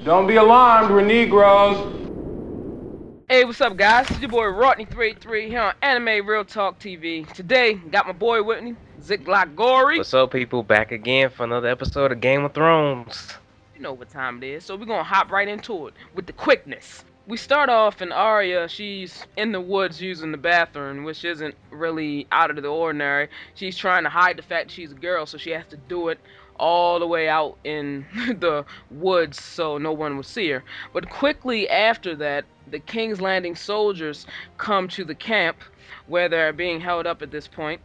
Don't be alarmed, we're Negroes. Hey, what's up, guys? It's your boy Rodney383 here on Anime Real Talk TV. Today, got my boy with me, Ziglock Gory. What's up, people? Back again for another episode of Game of Thrones. You know what time it is, so we're gonna hop right into it with the quickness. We start off in Arya. She's in the woods using the bathroom, which isn't really out of the ordinary. She's trying to hide the fact that she's a girl, so she has to do it all the way out in the woods so no one would see her. But quickly after that, the King's Landing soldiers come to the camp where they're being held up at this point,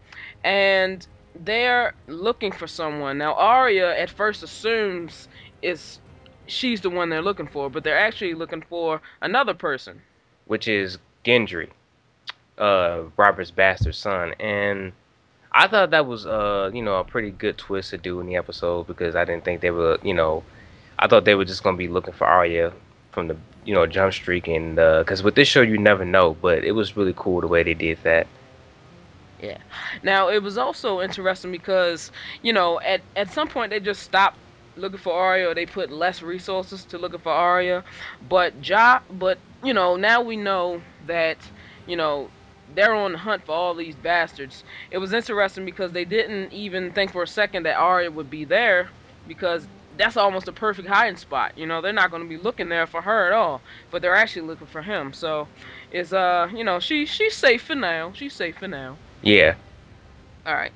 and they're looking for someone. Now, Arya at first assumes it's she's the one they're looking for, but they're actually looking for another person. Which is Gendry, Robert's bastard son. And I thought that was, a pretty good twist to do in the episode because I didn't think they were, I thought they were just going to be looking for Arya from the, jump streak. And, because with this show, you never know, but it was really cool the way they did that. Yeah. Now, it was also interesting because, at some point they just stopped looking for Arya, or they put less resources to looking for Arya. But now we know that, you know, they're on the hunt for all these bastards. It was interesting because they didn't even think for a second that Arya would be there, because that's almost a perfect hiding spot. They're not going to be looking there for her at all, but they're actually looking for him. So it's she's safe for now. She's safe for now. Yeah. All right.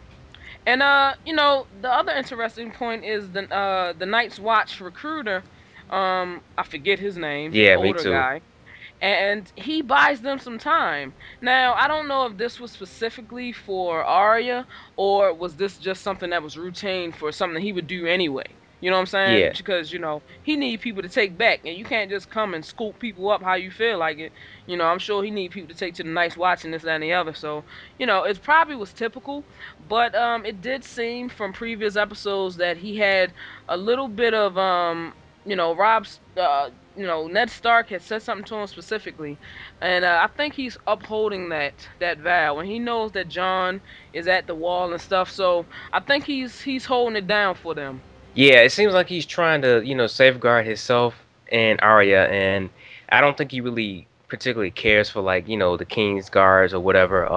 And the other interesting point is the Night's Watch recruiter. I forget his name. Yeah, me older too. guy, and he buys them some time. Now, I don't know if this was specifically for Arya, or was this just something that was routine for something he would do anyway. You know what I'm saying? Yeah. Because, he need people to take back, and you can't just come and scoop people up how you feel like it. I'm sure he need people to take to the Night's Watch and this, that, and the other. So, it probably was typical, but it did seem from previous episodes that he had a little bit of, Rob's, Ned Stark had said something to him specifically, and I think he's upholding that vow, and he knows that Jon is at the wall and stuff. So I think he's holding it down for them. Yeah, it seems like he's trying to, safeguard himself and Arya, and I don't think he really particularly cares for like, the King's guards or whatever.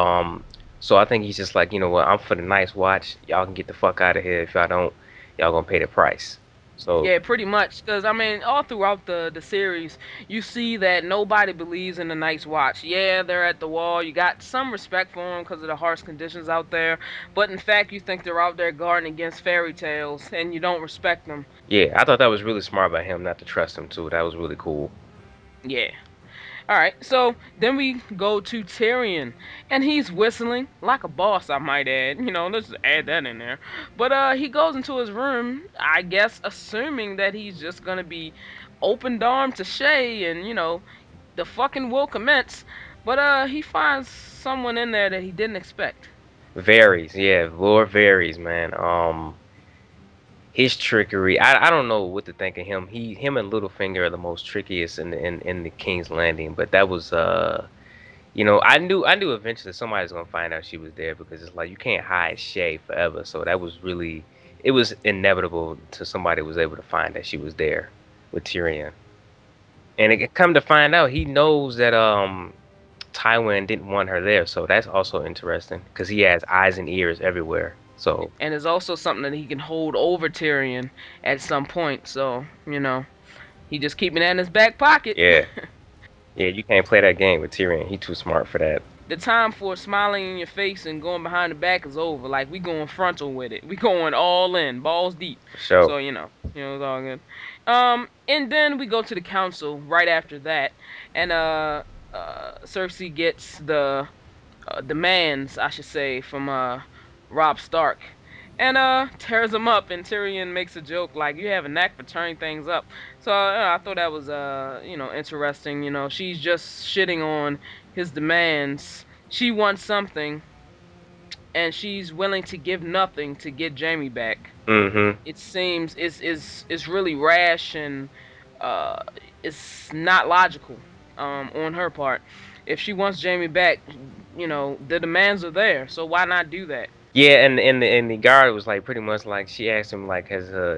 So I think he's just like, you know what, I'm for the Night's Watch. Y'all can get the fuck out of here. If y'all don't, y'all gonna pay the price. So Yeah, pretty much. Because, I mean, all throughout the series, you see that nobody believes in the Night's Watch. Yeah, they're at the wall. You got some respect for them because of the harsh conditions out there. But, in fact, you think they're out there guarding against fairy tales, and you don't respect them. yeah, I thought that was really smart by him not to trust him too. That was really cool. Yeah. Alright, so then we go to Tyrion, and he's whistling like a boss, I might add. Let's just add that in there. But he goes into his room, I guess, assuming that he's just gonna be open armed to Shay, and the fucking will commence. But he finds someone in there that he didn't expect. Varys, yeah, Lord Varys, man. His trickery, I don't know what to think of him. Him and Littlefinger are the most trickiest in the King's Landing. But that was I knew eventually somebody's gonna find out she was there because it's like you can't hide Shay forever. So that was really it was inevitable to somebody was able to find that she was there with Tyrion. And it come to find out he knows that Tywin didn't want her there, so that's also interesting because he has eyes and ears everywhere. So And it's also something that he can hold over Tyrion at some point. So, he just keeping that in his back pocket. yeah. Yeah, you can't play that game with Tyrion. He too smart for that. The time for smiling in your face and going behind the back is over. Like, we going frontal with it. We going all in, balls deep. For sure. So, it's all good. And then we go to the council right after that, and Cersei gets the demands, I should say, from Robb Stark, and tears him up. And Tyrion makes a joke like, "You have a knack for turning things up." So I thought that was interesting. She's just shitting on his demands. She wants something, and she's willing to give nothing to get Jaime back. Mm-hmm. It seems it's really rash, and it's not logical on her part. If she wants Jaime back, the demands are there, so why not do that? Yeah, and the guard was like pretty much like she asked him like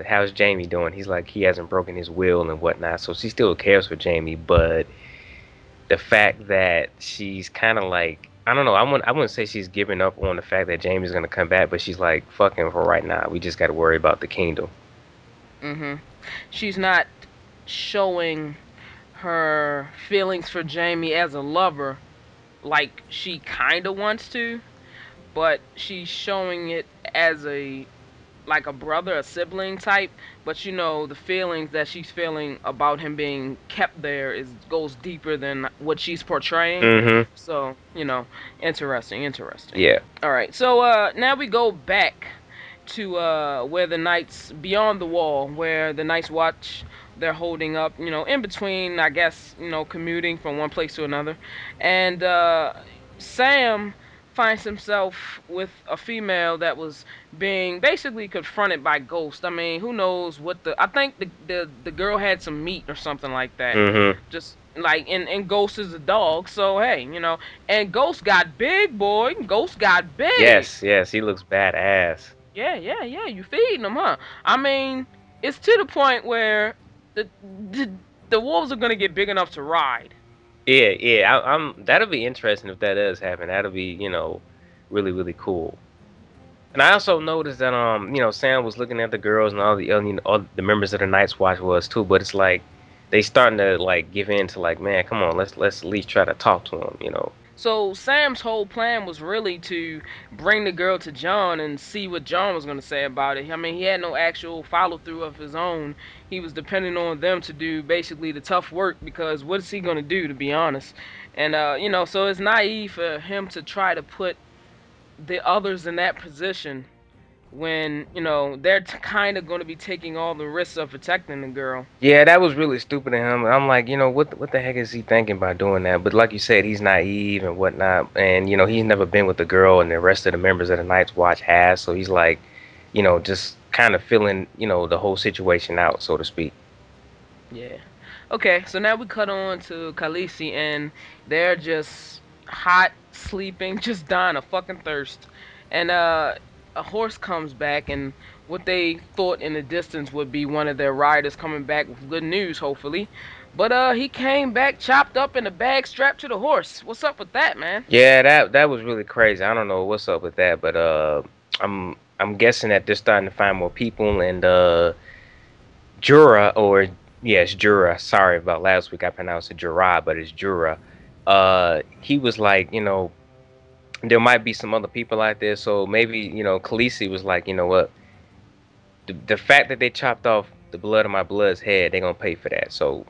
how's Jamie doing? He's like he hasn't broken his will and whatnot, so she still cares for Jamie, but the fact that she's kind of like I don't know, I wouldn't say she's giving up on the fact that Jamie's gonna come back, but she's like fucking for right now. We just got to worry about the kingdom. Mhm. She's not showing her feelings for Jamie as a lover like she kind of wants to, but she's showing it as a like a brother, a sibling type. But the feelings that she's feeling about him being kept there is goes deeper than what she's portraying. Mm-hmm. So, interesting, interesting. Yeah. All right, so now we go back to where the knights beyond the wall, where the knights watch. They're holding up, in between, I guess, commuting from one place to another, and Sam finds himself with a female that was being basically confronted by Ghost. I mean, who knows what I think the girl had some meat or something like that. Mm-hmm. Just like and Ghost is a dog, so hey, and Ghost got big, boy. Ghost got big. Yes, yes, he looks badass. Yeah, yeah, yeah. You feeding them, huh? I mean, it's to the point where the the, the wolves are gonna get big enough to ride. Yeah, yeah. I'm. That'll be interesting if that does happen. That'll be, really, really cool. And I also noticed that Sam was looking at the girls and all the other, all the members of the Night's Watch was too. But it's like they starting to like give in to like, man, come on, let's at least try to talk to him. So Sam's whole plan was really to bring the girl to John and see what John was gonna say about it. I mean, he had no actual follow through of his own. He was depending on them to do basically the tough work because what is he gonna do, to be honest? And so it's naive for him to try to put the others in that position when they're kind of going to be taking all the risks of protecting the girl. Yeah, that was really stupid of him. I'm like, what the heck is he thinking by doing that? But like you said, he's naive and whatnot, and he's never been with the girl, and the rest of the members of the Night's Watch has. So he's like, just kind of feeling, the whole situation out, so to speak. Yeah. Okay, so now we cut on to Khaleesi, and they're just hot, sleeping, just dying of fucking thirst. And a horse comes back, and what they thought in the distance would be one of their riders coming back with good news, hopefully. But he came back chopped up in a bag strapped to the horse. What's up with that, man? Yeah, that was really crazy. I don't know what's up with that, but I'm guessing that they're starting to find more people, and Jura, or yes, Jura. Sorry about last week. I pronounced it Jura, but it's Jura. He was like, there might be some other people out there, so maybe Khaleesi was like, you know what, the fact that they chopped off the blood of my blood's head, they're gonna pay for that. So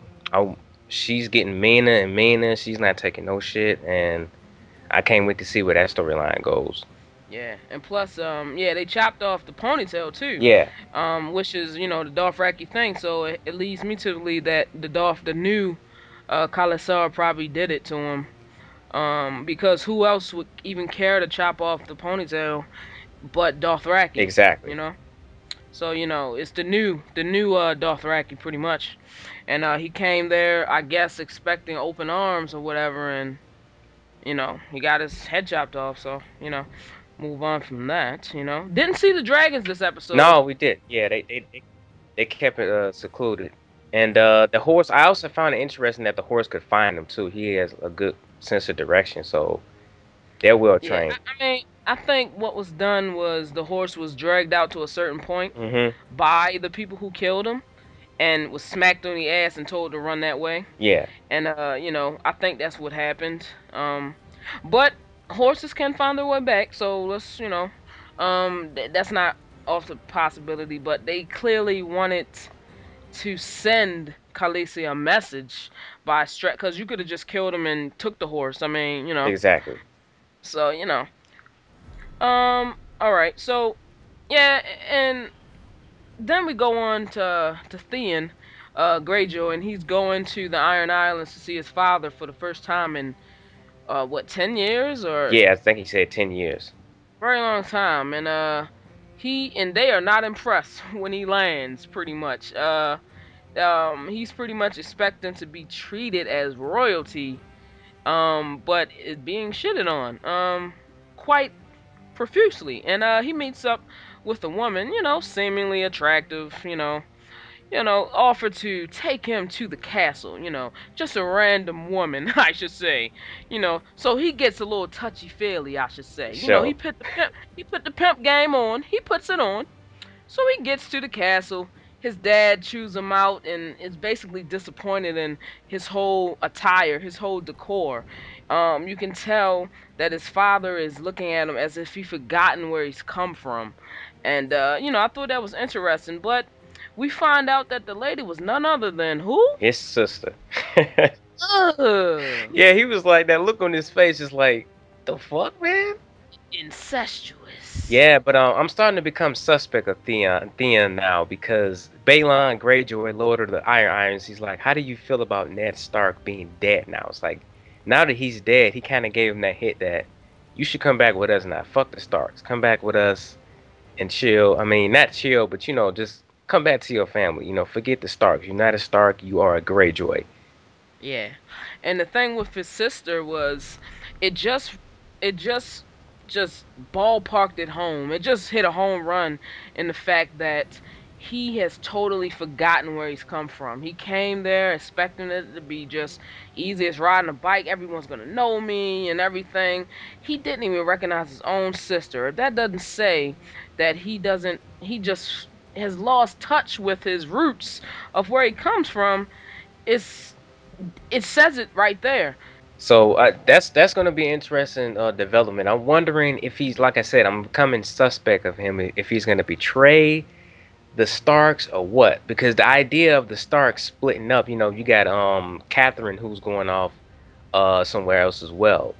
she's getting meaner and meaner. She's not taking no shit, and I can't wait to see where that storyline goes. Yeah, and plus, yeah, they chopped off the ponytail too. Yeah. Which is, the Dothraki thing. So it leads me to believe that the new, Khalasar probably did it to him. Because who else would even care to chop off the ponytail, but Dothraki? Exactly. So it's the new Dothraki pretty much, and he came there, I guess, expecting open arms or whatever, and he got his head chopped off. So move on from that. Didn't see the dragons this episode. No, we did. Yeah, they kept it secluded, and the horse. I also found it interesting that the horse could find him too. He has a good sense of direction, so they're well trained. Yeah, I mean, I think what was done was the horse was dragged out to a certain point Mm-hmm. by the people who killed him, and was smacked on the ass and told to run that way. Yeah. And I think that's what happened. But horses can find their way back, so let's that's not off the possibility. But they clearly wanted to send Khaleesi a message by because you could have just killed him and took the horse. I mean, Exactly. So all right. So yeah, and then we go on to Theon Greyjoy, and he's going to the Iron Islands to see his father for the first time in what, 10 years? Or Yeah, I think he said 10 years. very long time. And he and they are not impressed when he lands, pretty much. He's pretty much expecting to be treated as royalty, but it being shitted on. Quite profusely, and he meets up with a woman, seemingly attractive, offered to take him to the castle, just a random woman, I should say, so he gets a little touchy-feely, I should say, Sure. he put the pimp game on, he puts it on, so he gets to the castle. His dad chews him out and is basically disappointed in his whole attire, his whole decor. You can tell that his father is looking at him as if he's forgotten where he's come from. And, I thought that was interesting. But we find out that the lady was none other than who? His sister. Ugh, Yeah, he was like, that look on his face is like, the fuck, man? incestuous. Yeah, but I'm starting to become suspect of Theon now because Balon Greyjoy, Lord of the Iron Irons, he's like, how do you feel about Ned Stark being dead now? It's like, now that he's dead, he kind of gave him that hit that you should come back with us now. Fuck the Starks. Come back with us and chill. I mean, not chill, but just come back to your family. Forget the Starks. You're not a Stark. You are a Greyjoy. Yeah. And the thing with his sister was it just it just ballparked it home. It just hit a home run in the fact that he has totally forgotten where he's come from. He came there expecting it to be just easy as riding a bike. Everyone's gonna know me and everything. He didn't even recognize his own sister. That doesn't say that he just has lost touch with his roots of where he comes from. It's it says it right there. So that's going to be interesting development. I'm wondering if he's, like I said, I'm becoming suspect of him if he's going to betray the Starks or what? Because the idea of the Starks splitting up, you got Catherine who's going off somewhere else as well,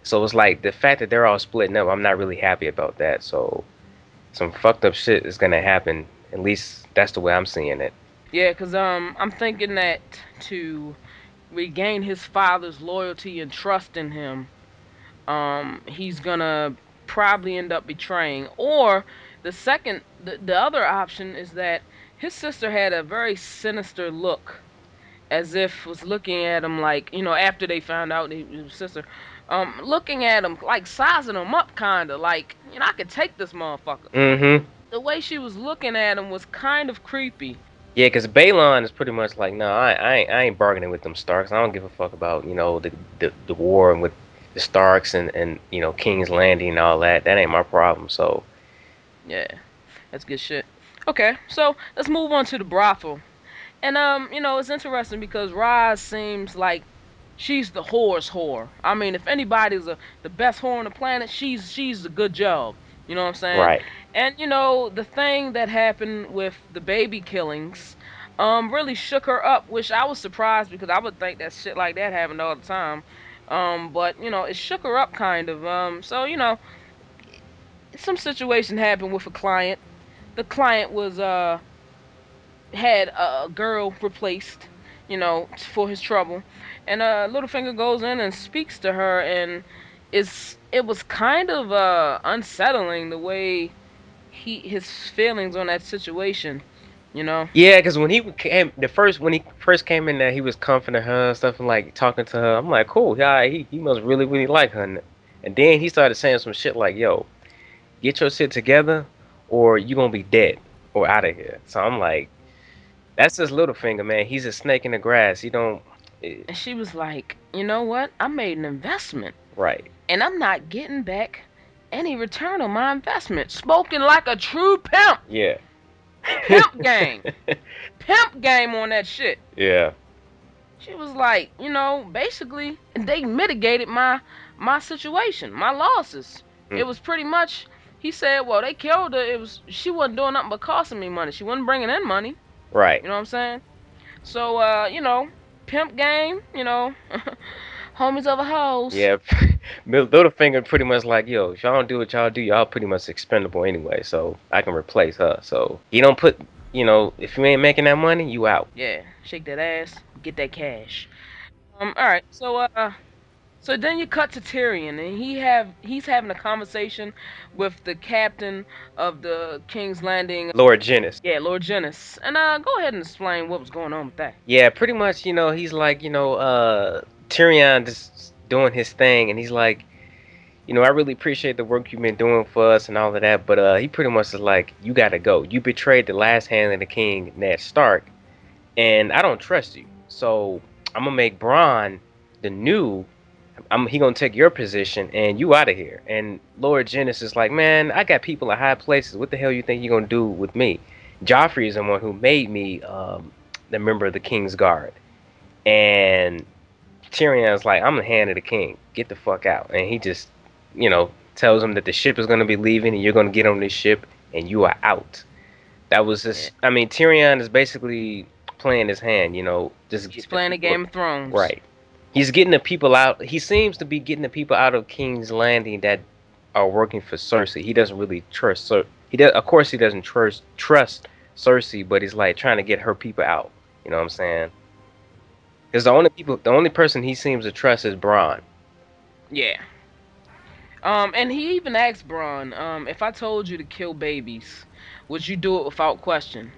So it's like the fact that they're all splitting up, I'm not really happy about that. So some fucked up shit is going to happen. At least that's the way I'm seeing it. Yeah, cause I'm thinking that to regain his father's loyalty and trust in him, he's gonna probably end up betraying. Or the other option is that his sister had a very sinister look, as if was looking at him like, after they found out he was his sister, looking at him like sizing him up, kinda like, I could take this motherfucker. Mm-hmm. The way she was looking at him was kind of creepy. Yeah, because Balon is pretty much like, no, I ain't bargaining with them Starks. I don't give a fuck about, the war and with the Starks and King's Landing and all that. That ain't my problem. So, Yeah, that's good shit. Okay, so let's move on to the brothel. And it's interesting because Roz seems like she's the whore's whore. I mean, if anybody's the best whore on the planet, she's a good job. You know what I'm saying? right. And the thing that happened with the baby killings, really shook her up, which I was surprised because I would think that shit like that happened all the time. But it shook her up kind of. So some situation happened with a client. The client was had a girl replaced, for his trouble, and Littlefinger goes in and speaks to her, and it was kind of unsettling the way his feelings on that situation, Yeah, because when when he first came in there, he was comforting her and stuff and like talking to her. I'm like, cool, yeah, he must really, really like her. And then he started saying some shit like, yo, get your shit together or you gonna be dead or out of here. So I'm like, that's just Littlefinger, man. He's a snake in the grass. He don't. And she was like, you know what? I made an investment. Right. And I'm not getting back any return on my investment. Spoken like a true pimp. Yeah. Pimp game. Pimp game on that shit. Yeah. She was like, basically, they mitigated my situation, my losses. Mm. It was pretty much, he said, well, they killed her. She wasn't doing nothing but costing me money. She wasn't bringing in money. Right. You know what I'm saying? So, pimp game, homies over hoes. Yeah. Littlefinger pretty much like, yo, if y'all don't do what y'all do, y'all pretty much expendable anyway, so I can replace her. So he don't put, if you ain't making that money, you out. Yeah, shake that ass, get that cash. Alright, so then you cut to Tyrion, and he's having a conversation with the captain of the King's Landing. Lord Jennys. Yeah, Lord Jennys. And go ahead and explain what was going on with that. Yeah, pretty much, he's like, Tyrion just doing his thing, and he's like, I really appreciate the work you've been doing for us and all of that, but he pretty much is like, you gotta go. You betrayed the last hand of the king, Ned Stark, and I don't trust you. So I'm gonna make Bronn the new. He gonna take your position, and you out of here. And Lord Jennings is like, man, I got people in high places. What the hell you think you gonna do with me? Joffrey is the one who made me the member of the King's Guard, and Tyrion's like, I'm the hand of the king. Get the fuck out. And he just, tells him that the ship is gonna be leaving, and you're gonna get on this ship, and you are out. That was Yeah. just. I mean, Tyrion is basically playing his hand. Just He's getting the playing the people. Game of Thrones. Right. He's getting the people out. He seems to be getting the people out of King's Landing that are working for Cersei. He doesn't really trust. He does. Of course, he doesn't trust Cersei, but he's like trying to get her people out. You know what I'm saying? Because the only person he seems to trust is Bronn. Yeah. And he even asked Braun, if I told you to kill babies, would you do it without question?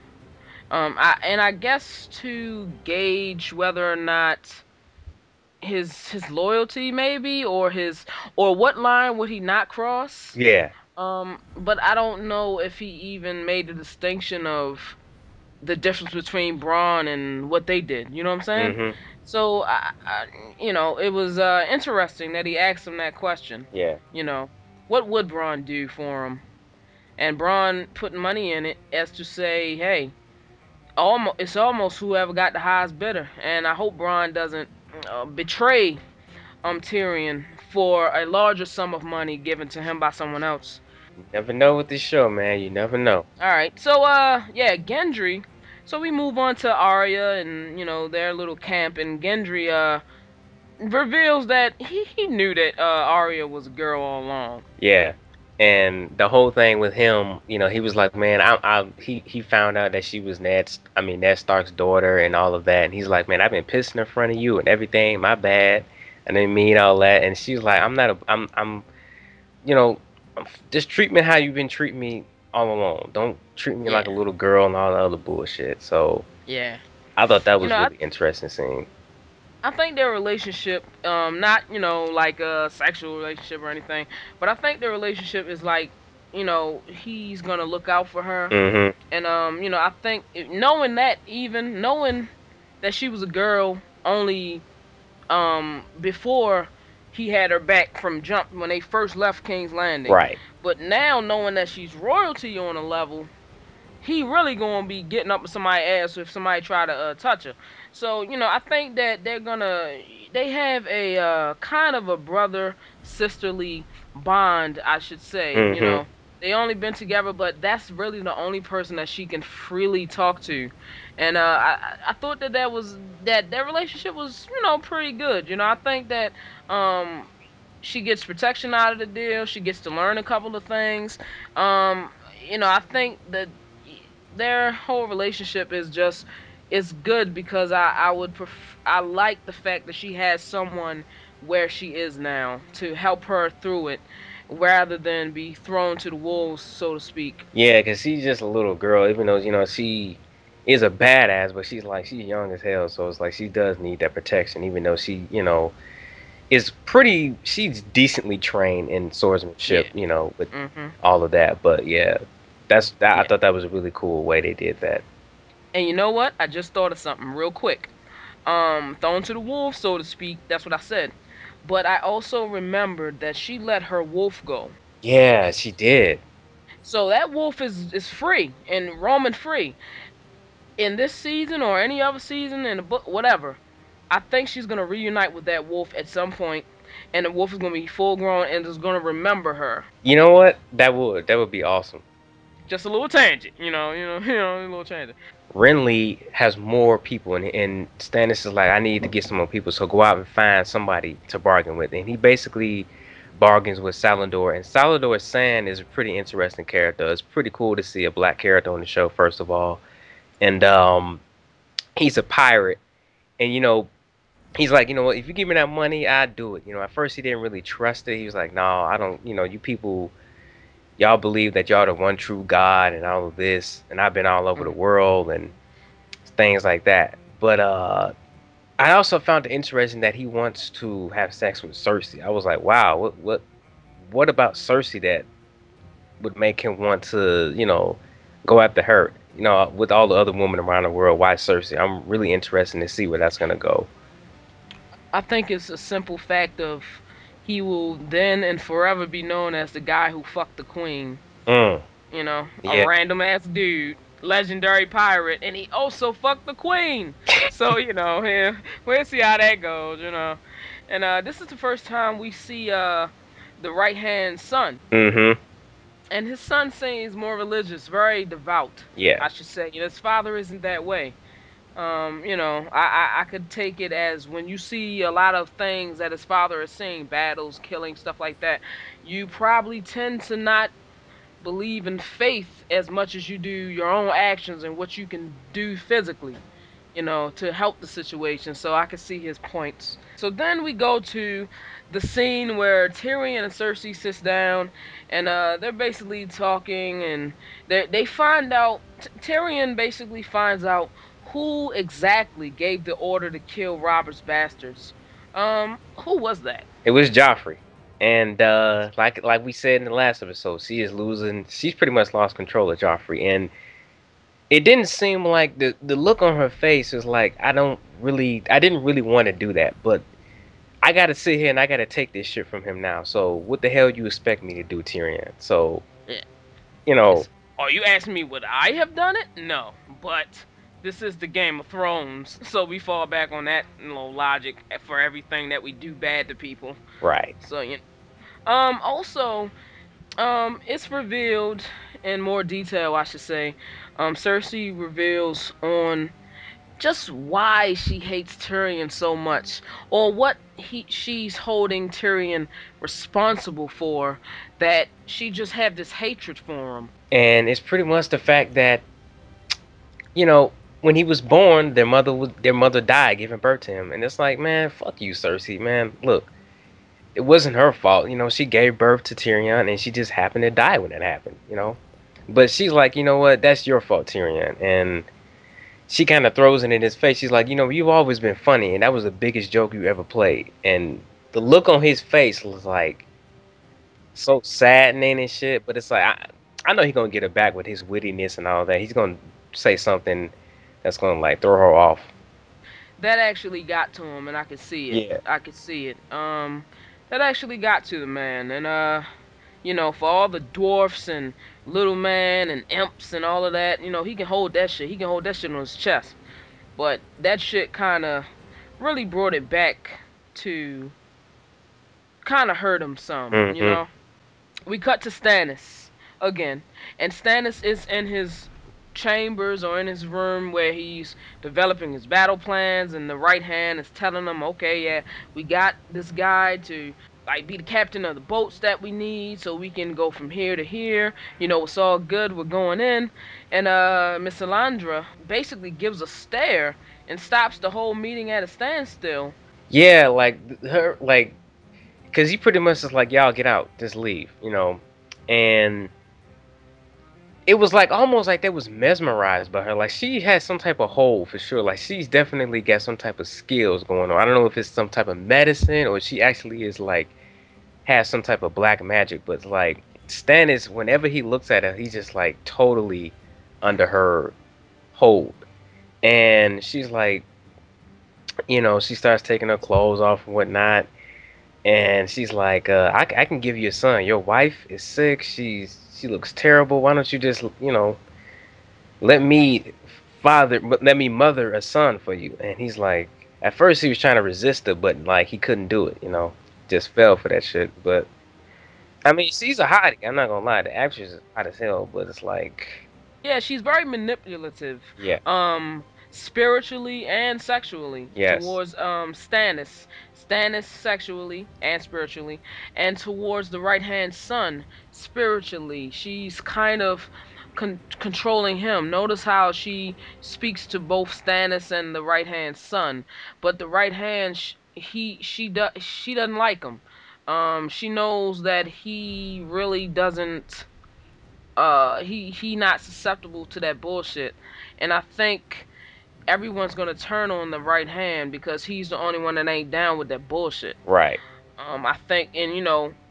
I guess to gauge whether or not his loyalty maybe, or what line would he not cross. Yeah. But I don't know if he even made the distinction of the difference between Braun and what they did. You know what I'm saying? Mhm. So it was interesting that he asked him that question. Yeah. You know, what would Braun do for him? And Braun put money in it as to say, hey, it's almost whoever got the highest bidder. And I hope Braun doesn't betray Tyrion for a larger sum of money given to him by someone else. You never know with this show, man. You never know. All right, so yeah, Gendry. So we move on to Arya and their little camp, and Gendry reveals that he knew that Arya was a girl all along. Yeah. And the whole thing with him, he was like, man, he found out that she was Ned Stark's daughter and all of that, and he's like, man, I've been pissing in front of you and everything, my bad, I didn't mean all that, and she's like, I'm, you know, just treat me how you've been treating me all along. Don't treat me like a Yeah, little girl and all the other bullshit. So yeah. I thought that You was know, I, really interesting scene. I think their relationship, not like a sexual relationship or anything, but I think their relationship is like, he's gonna look out for her, Mhm. and I think knowing that she was a girl only before he had her back from jump when they first left King's Landing, Right. but now knowing that she's royalty on a level, he really gonna be getting up with somebody's ass if somebody try to touch her. So I think that they have a kind of a brother sisterly bond, I should say. Mhm. They only been together, but that's really the only person that she can freely talk to, and I thought that their relationship was pretty good. I think that she gets protection out of the deal. She gets to learn a couple of things. Um, I think that their whole relationship is good because I like the fact that she has someone where she is now to help her through it, rather than be thrown to the wolves, so to speak. Yeah, cause she's just a little girl, even though she is a badass, but she's young as hell, so it's like she does need that protection, even though she's decently trained in swordsmanship, Yeah. with Mhm. all of that. But yeah, I Yeah. thought that was a really cool way they did that. And you know what? I just thought of something real quick. Thrown to the wolves, so to speak. That's what I said. But I also remembered that she let her wolf go. Yeah, she did. So that wolf is free and roaming free in this season or any other season in the book, whatever. I think she's gonna reunite with that wolf at some point, and the wolf is gonna be full grown and is gonna remember her. You know what? That would be awesome. Just a little tangent, a little tangent. Renly has more people, and Stannis is like, I need to get some more people, so go out and find somebody to bargain with. And he basically bargains with Salladhor, and Salladhor Sand is a pretty interesting character. It's pretty cool to see a black character on the show, first of all. And he's a pirate, and he's like, what, if you give me that money, I'd do it. At first he didn't really trust it. He was like, no, I don't, you people, y'all believe that y'all the one true God and all of this, and I've been all over the Mhm. world and things like that. But I also found it interesting that he wants to have sex with Cersei. I was like, wow, what what about Cersei that would make him want to, go after her? With all the other women around the world, why Cersei? I'm really interested to see where that's gonna go. I think it's a simple fact of he will then and forever be known as the guy who fucked the queen. Mm, A yeah. random ass dude, legendary pirate, and he also fucked the queen. So, yeah, we'll see how that goes. And this is the first time we see the right hand son. Mm-hmm. And his son seems more religious, very devout, Yeah. I should say. His father isn't that way. I could take it as when you see a lot of things that his father is seeing, battles, killing, stuff like that, you probably tend to not believe in faith as much as you do your own actions and what you can do physically, to help the situation. So I can see his points. So then we go to the scene where Tyrion and Cersei sits down, and they're basically talking, and they find out. Tyrion basically finds out who exactly gave the order to kill Robert's bastards. Who was that? It was Joffrey. And like we said in the last episode, she is losing. She's pretty much lost control of Joffrey, and it didn't seem like the look on her face was like I didn't really want to do that, but I gotta sit here and I gotta take this shit from him now. So what the hell you expect me to do, Tyrion? So Yeah. you know, Are you asking me would I have done it? No, but this is the Game of Thrones, so we fall back on that logic for everything that we do bad to people. right? So also, it's revealed in more detail, I should say. Cersei reveals on just why she hates Tyrion so much, or what she's holding Tyrion responsible for, that she just have this hatred for him. And it's pretty much the fact that you know when he was born, their mother died giving birth to him, and it's like, man, fuck you, Cersei, man. Look, it wasn't her fault. She gave birth to Tyrion, and she just happened to die when it happened. But she's like, you know what? That's your fault, Tyrion, and she kind of throws it in his face. She's like, you've always been funny, and that was the biggest joke you ever played. And the look on his face was like so saddening and shit. But it's like I know he's gonna get it back with his wittiness and all that. He's gonna say something that's gonna like throw her off. That actually got to him, and I could see it. Yeah. I could see it. That actually got to the man, and for all the dwarfs and little man and imps and all of that, he can hold that shit. He can hold that shit on his chest. But that shit kind of really brought it back to kind of hurt him some. We cut to Stannis again, and Stannis is in his chambers or in his room where he's developing his battle plans, and the right hand is telling him, okay, yeah, we got this guy to like be the captain of the boats that we need so we can go from here to here. It's all good, we're going in. And Miss Alandra basically gives a stare and stops the whole meeting at a standstill. Yeah, like her, like, cause he pretty much is like, y'all get out, just leave, and it was like almost like they was mesmerized by her. Like she has some type of hold for sure. Like she's definitely got some type of skills going on. I don't know if it's some type of medicine or she actually is like has some type of black magic. But like Stannis, whenever he looks at her, he's just like totally under her hold. And she's like, she starts taking her clothes off and whatnot. And she's like, I can give you a son. Your wife is sick. She looks terrible. Why don't you just, let me let me mother a son for you? And he's like, at first he was trying to resist her, but like he couldn't do it, just fell for that shit. But I mean, she's a hottie. I'm not gonna lie, the actress is hot as hell. But it's like, Yeah, she's very manipulative. yeah, Spiritually and sexually. yes, Towards Stannis. Stannis sexually and spiritually, and towards the right hand son spiritually. She's kind of controlling him. Notice how she speaks to both Stannis and the right hand son, but the right hand she doesn't like him. She knows that he really doesn't. He not susceptible to that bullshit, and I think everyone's gonna turn on the right hand because he's the only one that ain't down with that bullshit. right, I think, and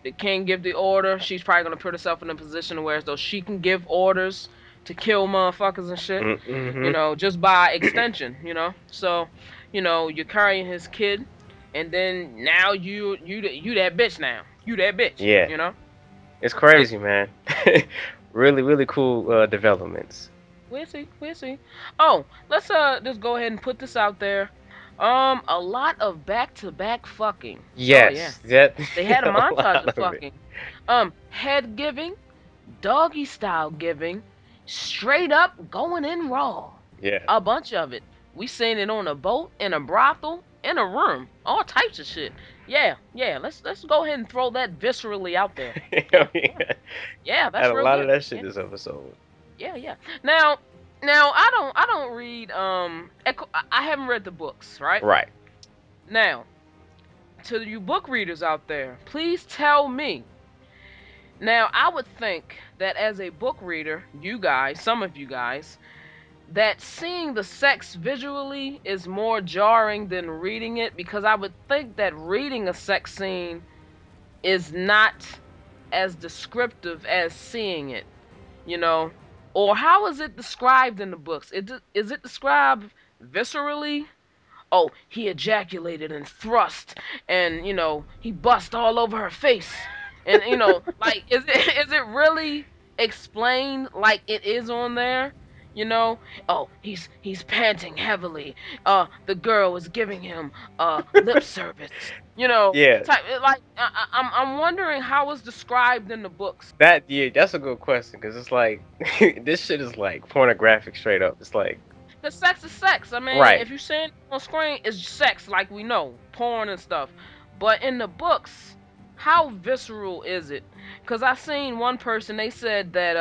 the king give the order, she's probably gonna put herself in a position where as though she can give orders to kill motherfuckers and shit. Mm-hmm. Just by extension. So, you're carrying his kid, and then now you that bitch now. You that bitch. Yeah, it's crazy, man. Really, really cool developments. We'll see. We'll see. Oh, let's just go ahead and put this out there. A lot of back-to-back fucking. Oh yeah. Yes, that They had a a montage lot of of it. fucking. Head giving, doggy style giving, straight up going in raw. Yeah. A bunch of it. We seen it on a boat, in a brothel, in a room, all types of shit. Yeah. Let's go ahead and throw that viscerally out there. Yeah. Yeah, that's Had a real lot of good. that shit this episode. Yeah. Now I don't read I haven't read the books, right? Right. Now, to you book readers out there, please tell me. Now, I would think that as a book reader, you guys, some of you guys, that seeing the sex visually is more jarring than reading it, because I would think that reading a sex scene is not as descriptive as seeing it, you know? Or how is it described in the books? Is it described viscerally? Oh, he ejaculated and thrust, and he bust all over her face, and like, is it really explained like it is on there? Oh, he's panting heavily. The girl is giving him lip service. Yeah. Type like I'm wondering how it's described in the books. That's a good question because it's like this shit is like pornographic straight up. It's like Cause sex is sex. I mean, right. if you see it on screen, it's sex, like we know, porn and stuff. But in the books, how visceral is it? Cause I seen one person, they said that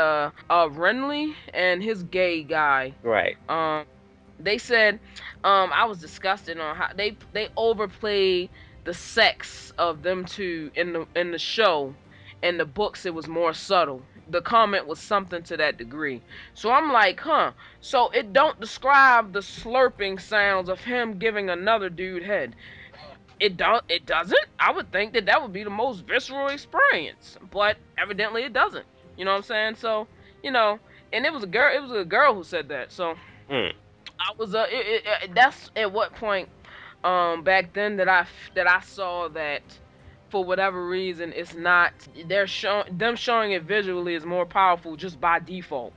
Renly and his gay guy, Right. they said, I was disgusted on how they overplayed the sex of them two in the show. In the books, it was more subtle. The comment was something to that degree. So I'm like, huh. So it don't describe the slurping sounds of him giving another dude head. It doesn't. I would think that that would be the most visceral experience, but evidently it doesn't. You know what I'm saying? So, and it was a girl. It was a girl who said that. So Mm. I was that's at what point back then that I saw that for whatever reason it's not, them showing it visually is more powerful just by default.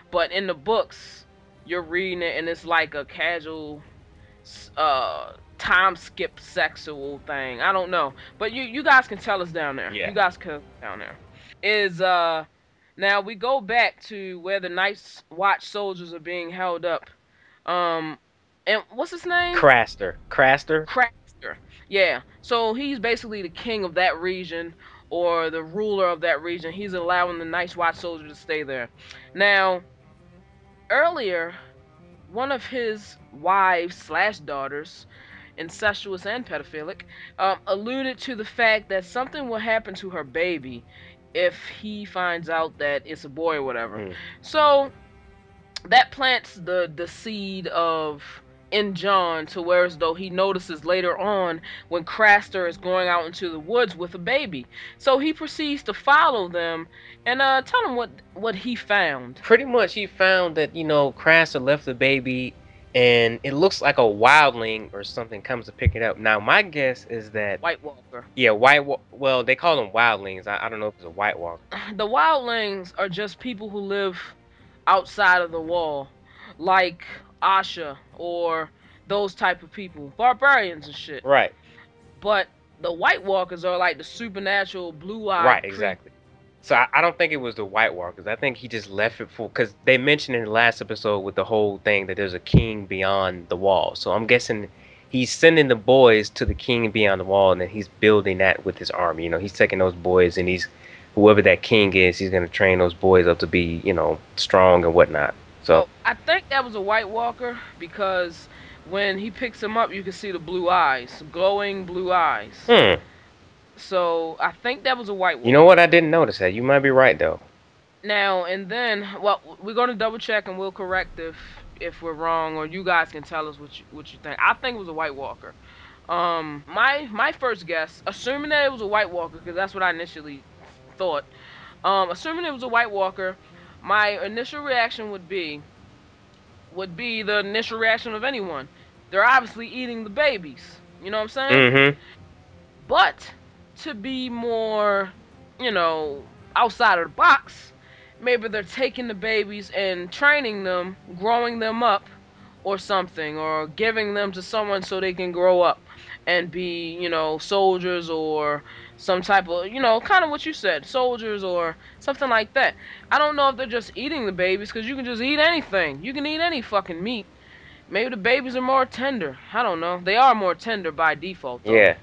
But in the books, you're reading it and it's like a casual time skip sexual thing. I don't know. But you guys can tell us down there. Yeah. You guys can down there. Is now we go back to where the Night's Watch soldiers are being held up. And what's his name? Craster. Craster. Yeah. So he's basically the king of that region, or the ruler of that region. He's allowing the Night's Watch soldier to stay there. Now, earlier, one of his wives slash daughters, incestuous and pedophilic, alluded to the fact that something will happen to her baby if he finds out that it's a boy or whatever. Mm. So that plants the seed of in John to where as though he notices later on when Craster is going out into the woods with a baby. So he proceeds to follow them and tell them what he found. Pretty much he found that, Craster left the baby and it looks like a wildling or something comes to pick it up. Now my guess is that White Walker. yeah, well, they call them wildlings. I don't know if it's a White Walker. The wildlings are just people who live outside of the wall, like Asha or those type of people, barbarians and shit. Right. But the White Walkers are like the supernatural blue-eyed. Right, exactly. So I don't think it was the White Walkers. I think he just left it for, because they mentioned in the last episode with the whole thing that there's a king beyond the wall. So I'm guessing he's sending the boys to the king beyond the wall, and then he's building that with his army. He's taking those boys, and whoever that king is, he's gonna train those boys up to be, strong and whatnot. So I think that was a White Walker because when he picks him up, you can see the blue eyes, glowing blue eyes. So I think that was a White Walker. You know what? I didn't notice that. You might be right though. Now and then, well, we're gonna double check and we'll correct if we're wrong, or you guys can tell us what you think. I think it was a White Walker. My first guess, assuming that it was a White Walker, because that's what I initially thought. Assuming it was a White Walker, my initial reaction would be the initial reaction of anyone. They're obviously eating the babies. You know what I'm saying? Mm-hmm. But to be more, you know, outside of the box, maybe they're taking the babies and training them, growing them up or something, or giving them to someone so they can grow up and be, soldiers or some type of, kind of what you said, soldiers or something like that. I don't know if they're just eating the babies, because you can just eat anything. You can eat any fucking meat. Maybe the babies are more tender. I don't know. They are more tender by default, though. Yeah.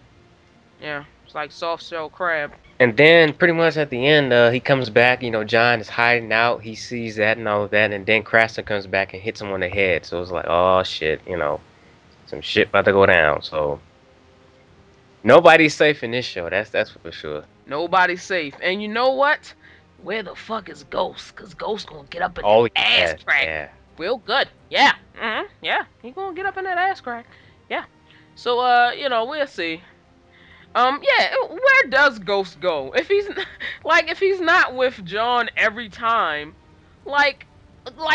Yeah, it's like soft shell crab. And then pretty much at the end, he comes back. John is hiding out. He sees that and all of that, and then Craster comes back and hits him on the head. So it's like, oh shit, some shit about to go down. So nobody's safe in this show. That's for sure. Nobody's safe. And you know what? Where the fuck is Ghost? Because Ghost gonna get up in Oh that ass crack. yeah. Real good. Yeah. Yeah. He gonna get up in that ass crack. Yeah. So, we'll see. Yeah, where does Ghost go? If he's if he's not with John every time, like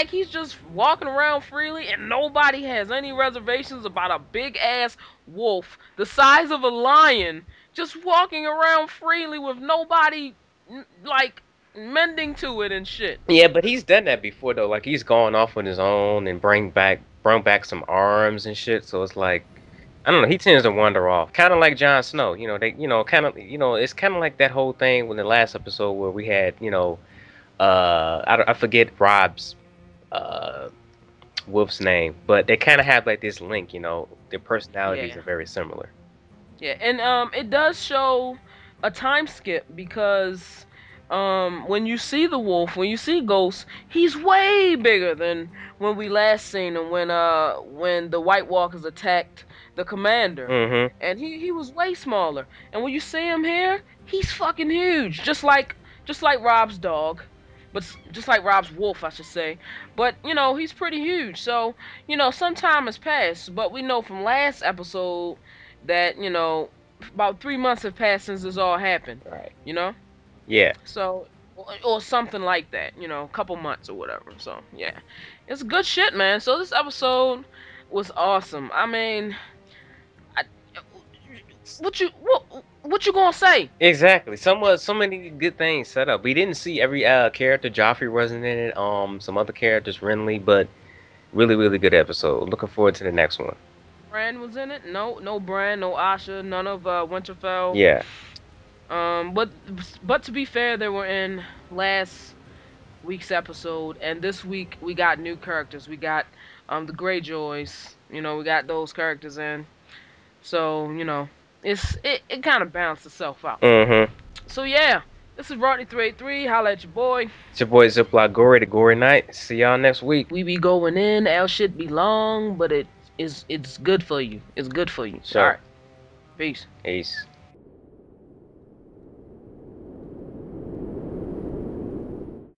he's just walking around freely and nobody has any reservations about a big ass wolf the size of a lion just walking around freely with nobody mending to it and shit. Yeah, but he's done that before though. Like he's gone off on his own and brought back some arms and shit. So it's like, I don't know. He tends to wander off, kind of like Jon Snow. It's kind of like that whole thing with the last episode where we had, I forget Rob's Wolf's name, but they kind of have like this link. Their personalities Yeah. are very similar. Yeah, and it does show a time skip because when you see the wolf, when you see Ghost, he's way bigger than when we last seen him when the White Walkers attacked the commander. Mm-hmm. And he was way smaller. And when you see him here, he's fucking huge, just like Rob's dog. But just like Rob's wolf, I should say. But, he's pretty huge. So, some time has passed. But we know from last episode that, about 3 months have passed since this all happened. Right. Yeah. So, or something like that. A couple months or whatever. So, yeah. It's good shit, man. So, this episode was awesome. I mean, what you gonna say? Exactly. So many good things set up. We didn't see every character. Joffrey wasn't in it. Some other characters, Renly, but really, really good episode. Looking forward to the next one. Bran was in it. No Bran, no Asha, none of Winterfell. Yeah. But to be fair, they were in last week's episode, and this week we got new characters. We got the Greyjoys. We got those characters in. So it kind of balanced itself out. Mm-hmm. So yeah, this is Rodney383. Holla at your boy. It's your boy Ziploc Gory, the Gory Knight. See y'all next week. We be going in. Our shit be long, but it's good for you. It's good for you. Sure. All right. Peace. Peace.